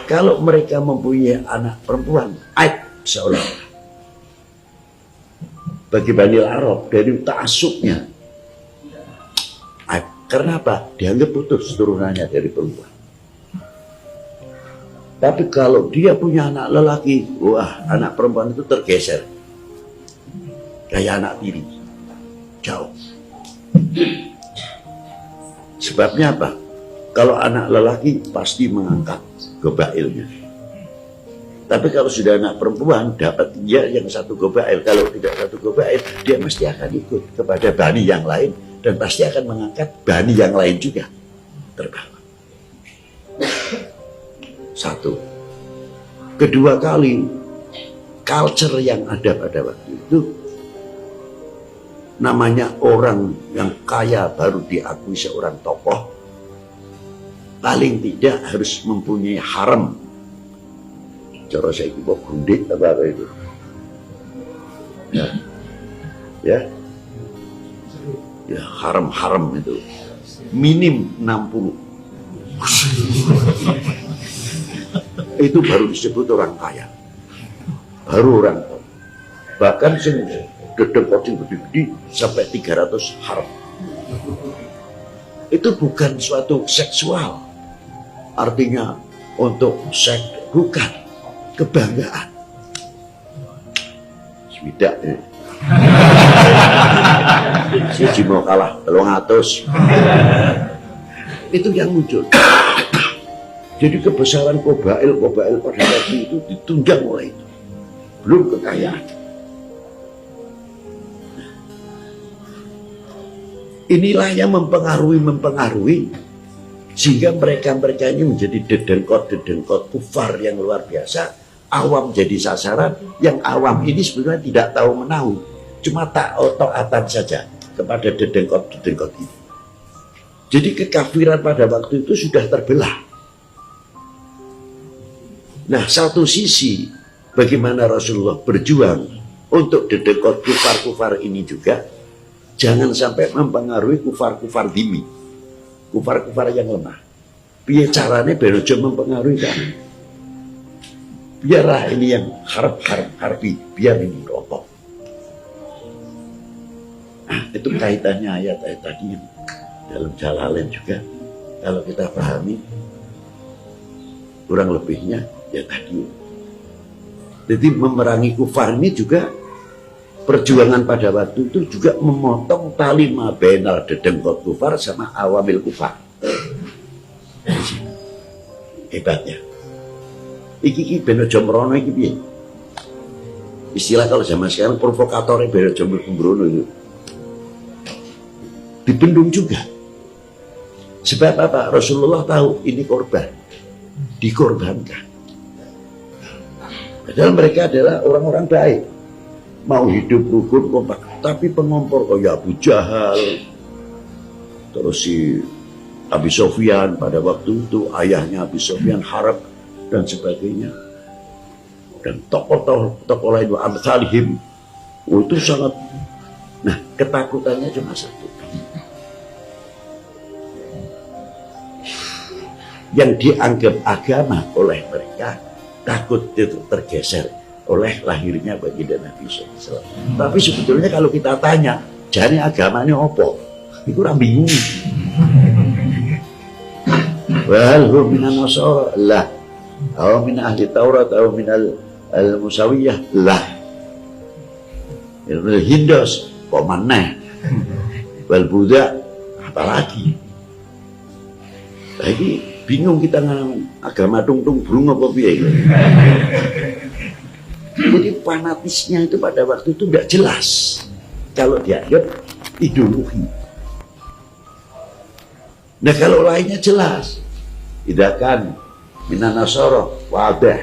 Kalau mereka mempunyai anak perempuan, aib seolah-olah. Bagi Bani Arab dari ta'asubnya, aib. Karena apa? Dianggap putus turunannya dari perempuan. Tapi kalau dia punya anak lelaki, wah, anak perempuan itu tergeser. Kayak anak tiri. Jauh. Sebabnya apa? Kalau anak lelaki pasti mengangkat gobailnya. Tapi kalau sudah anak perempuan, dapat dia yang satu gobail. Kalau tidak satu gobail, dia mesti akan ikut kepada bani yang lain. Dan pasti akan mengangkat bani yang lain juga. Terbawa. Satu. Kedua kali, culture yang ada pada waktu itu, namanya orang yang kaya baru diakui seorang tokoh, paling tidak harus mempunyai harem. Cara saya itu gundit apa itu? Ya harem itu minim 60. Itu baru disebut orang kaya, baru orang tua. Bahkan dedek gede-gede sampai 300 harem. Itu bukan suatu seksual, artinya untuk seks, bukan, kebanggaan. Swidak ya. Si mau kalah 300. Itu yang muncul. Jadi kebesaran kobail pada waktu itu ditunjang oleh itu. Belum kekayaan. Inilah yang mempengaruhi sehingga mereka ini menjadi dedengkot kufar yang luar biasa. Awam jadi sasaran, yang awam ini sebenarnya tidak tahu menahu, cuma taatan saja kepada dedengkot ini. Jadi kekafiran pada waktu itu sudah terbelah. Nah, satu sisi bagaimana Rasulullah berjuang untuk dedengkot kufar ini juga, jangan sampai mempengaruhi kufar dhimmi, kufar yang lemah. Biar caranya berojo mempengaruhi kami. Biarlah ini yang harbi, biar ini rokok. Nah, itu kaitannya ayat-ayat tadi dalam Jalalain juga. Kalau kita pahami, kurang lebihnya ya tadi. Jadi memerangi kufar ini juga, perjuangan pada waktu itu juga memotong tali mabenal dedengkot kufar sama awamil kufar. Hebatnya. Iki ben aja mrono iki piye? Istilah kalau zaman sekarang provokator ben aja mbrono itu. Dibendung juga. Sebab apa? Rasulullah tahu ini korban. Dikorbankan. Padahal mereka adalah orang-orang baik. Mau hidup rukun kompak, tapi pengompor kayak Abu Jahal, terus si Abi Sofyan pada waktu itu, ayahnya Abi Sofyan Harb dan sebagainya, dan tokoh lain Amsalihim, itu sangat. Nah, ketakutannya cuma satu, yang dianggap agama oleh mereka, takut itu tergeser oleh lahirnya baginda Nabi SAW. Tapi sebetulnya kalau kita tanya, jane agamanya apa? Itu orang bingung. Wal hum minan nasara lah, atau min ahli Taurat, atau min al-Musawiyah lah. Ilmu Hindus kok maneh. Wal Buddha apalagi? Lagi bingung kita ngalamin agama tungtung burung apa piye. Jadi fanatisnya itu pada waktu itu tidak jelas kalau dianggap ideologi. Nah kalau lainnya jelas, idakan minan nasara wadah,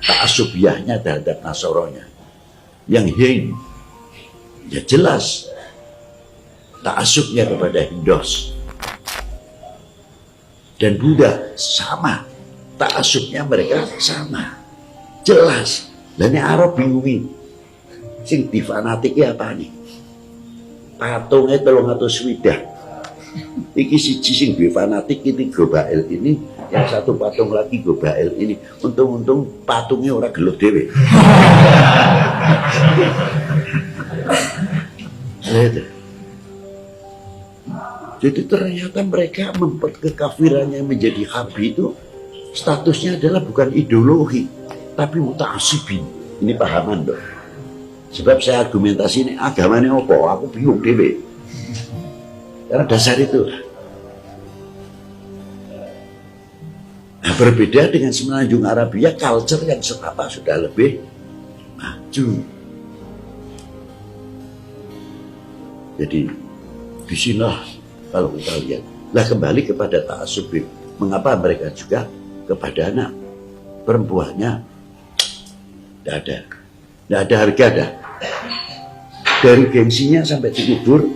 ta'asubiyahnya terhadap nasoronya. Yang hin ya jelas ta'asubnya kepada Hindus dan Buddha sama, ta'asubnya mereka sama. Jelas. Dan ini Arab bingungin. Sing difanatiki apa nih? Patungnya 300 swidah. Iki siji sing difanatik ini Gobail ini yang satu patung lagi Gobael ini. Untung-untung patungnya orang gelut dewe. Jadi ternyata mereka kekafirannya menjadi harbi itu statusnya adalah bukan ideologi, tapi muta'assibin. Ini pahaman dong. Sebab saya argumentasi ini agamanya apa? Aku bingung dewe. Karena dasar itu. Nah, berbeda dengan Semenanjung Arabia, culture yang setapa sudah lebih maju. Jadi disinilah kalau kita lihat. Nah, kembali kepada ta'assub. Mengapa mereka juga kepada anak perempuannya tidak ada. Tidak ada harga dah. Dari gengsinya sampai dikubur,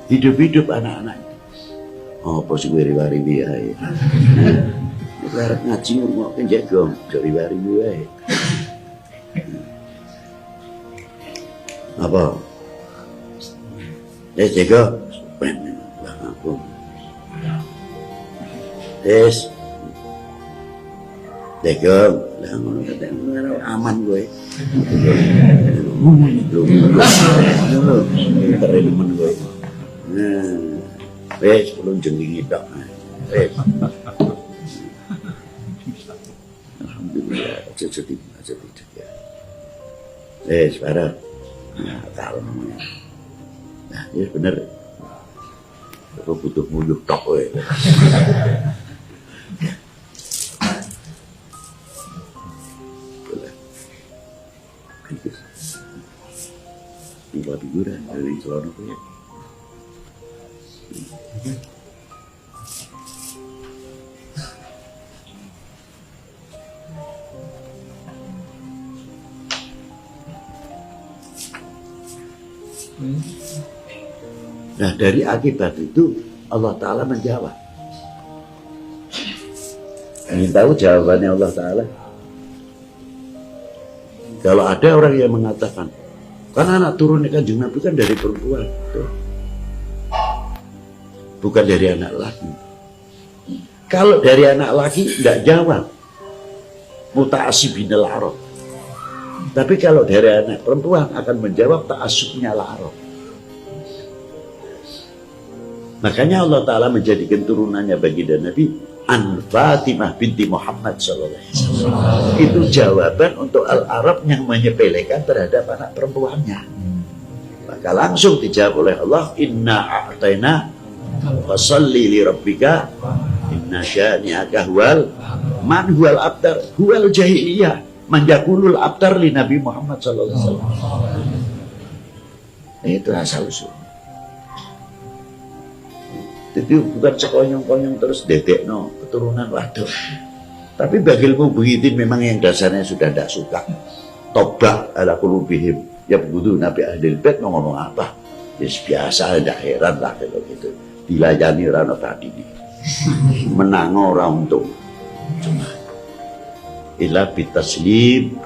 hidup-hidup anak-anak itu. Oh, pos wari-wari biaya. Harap ngaji ngomongin jagong dari wari biaya. Apa? Jaga. Yes. Jaga. Aman gue. Keren temen gue. Belum jengking itu. Alhamdulillah, sedih ya. Sekarang, kalem. Nah, ya bener. Aku butuh muyuh tok we. Tinggal figuran dari celana ya. Nah, dari akibat itu Allah Ta'ala menjawab. Ingin tahu jawabannya Allah Ta'ala? Kalau ada orang yang mengatakan, kan anak turun Kanjeng Nabi kan dari perempuan, bukan dari anak laki. Kalau dari anak laki tidak jawab, muta'assibinal arab. Tapi kalau dari anak perempuan akan menjawab ta'assubnya al-arab. Makanya Allah Ta'ala menjadikan turunannya baginda Nabi An Fatimah binti Muhammad SAW. Itu jawaban untuk Al-Arab yang menyepelekan terhadap anak perempuannya. Maka langsung dijawab oleh Allah, Inna a'tayna fasalli li rabbika inna syani'aka huwal man huwal abtar huwal jahiliyah man yakulul abtar li Nabi Muhammad SAW. Itu asal usul. Jadi bukan sekonyong-konyong terus dedek no keturunan waduh. Tapi bagi ilmu begitu memang yang dasarnya sudah tidak suka. Tobak ala qulubihim ya begitu Nabi Ahlul Bait mau ngomong apa? Ya biasa, tidak heran lah kalau gitu. Dilayani rano tadi ini. Menang orang untuk cuma ila bitaslim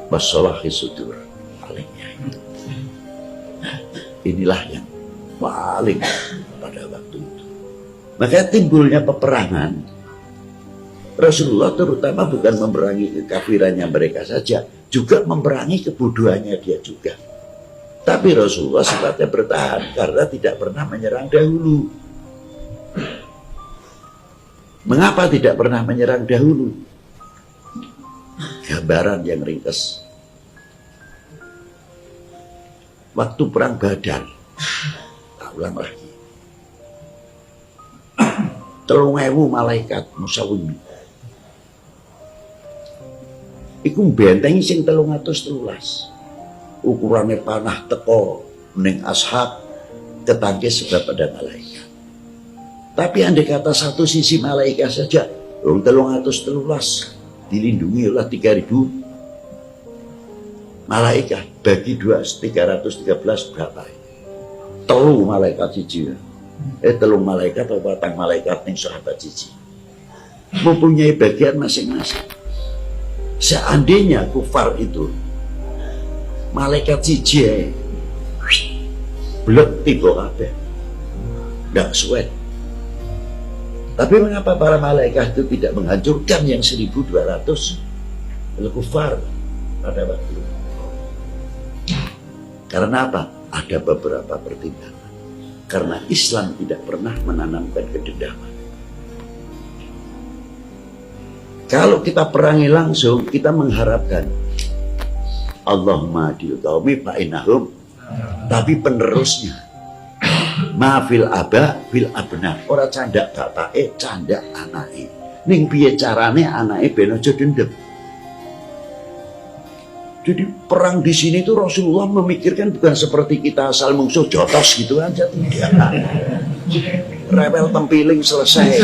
wasolahi sudur palingnya itu. Nah, inilah yang paling pada waktu itu. Maka timbulnya peperangan. Rasulullah terutama bukan memerangi kekafirannya mereka saja, juga memerangi kebodohannya dia juga. Tapi Rasulullah sifatnya bertahan karena tidak pernah menyerang dahulu. Mengapa tidak pernah menyerang dahulu? Gambaran yang ringkas. Waktu perang Badar, tak ulang lagi. 3.000 malaikat musawwim. Iku bentengi sing 313. Ukurannya panah teko ning ashab ketangkis sebab ada malaikat. Tapi andai kata satu sisi malaikat saja, 313 dilindungi oleh 3.000 malaikat bagi 313 berapa? Telu malaikat siji. Telung malaikat atau batang malaikat ning sahabat siji mempunyai bagian masing-masing. Seandainya kufar itu malaikat siji blek tiba kabeh ndak suwet Tapi mengapa para malaikat itu tidak menghancurkan yang 1.200 kufar pada waktu itu? Karena apa? Ada beberapa pertimbangan. Karena Islam tidak pernah menanamkan kedendaman. Kalau kita perangi langsung, kita mengharapkan Allahumma adil qaumi fa'inahum, tapi penerusnya maafil aba fil abna, ora candak bapake, candak anake. Ning piye carane anake ben aja dendem. Jadi perang di sini tuh Rasulullah memikirkan bukan seperti kita asal musuh jotos gitu aja, tidak. Rewel tempiling selesai.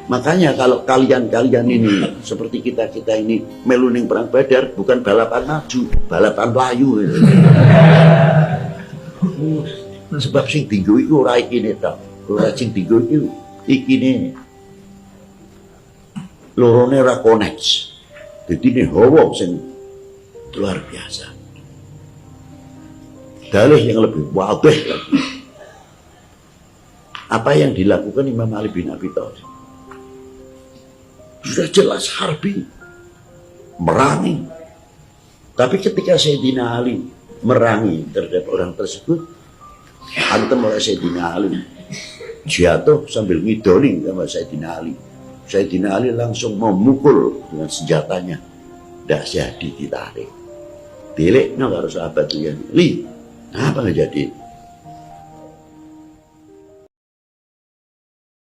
Makanya kalau kalian ini seperti kita ini meluning perang Badar, bukan balapan maju, balapan layu gitu. Sebab sing tinggu itu ora ikine tok, ora sing tinggu itu ikine lorone ora connect. Jadi ini hawa sing luar biasa. Dalih yang lebih wadih lagi. Apa yang dilakukan Imam Ali bin Abi Thalib? Sudah jelas harbi, merangi. Tapi ketika Sayyidina Ali merangi terhadap orang tersebut, hantam oleh Sayyidina Ali, jatuh sambil ngidoling sama Sayyidina Ali. Sayyidina Ali langsung memukul dengan senjatanya. Tidak jadi ditarik. Dilek, no, harus sahabat itu ya. Li, apa nggak jadi?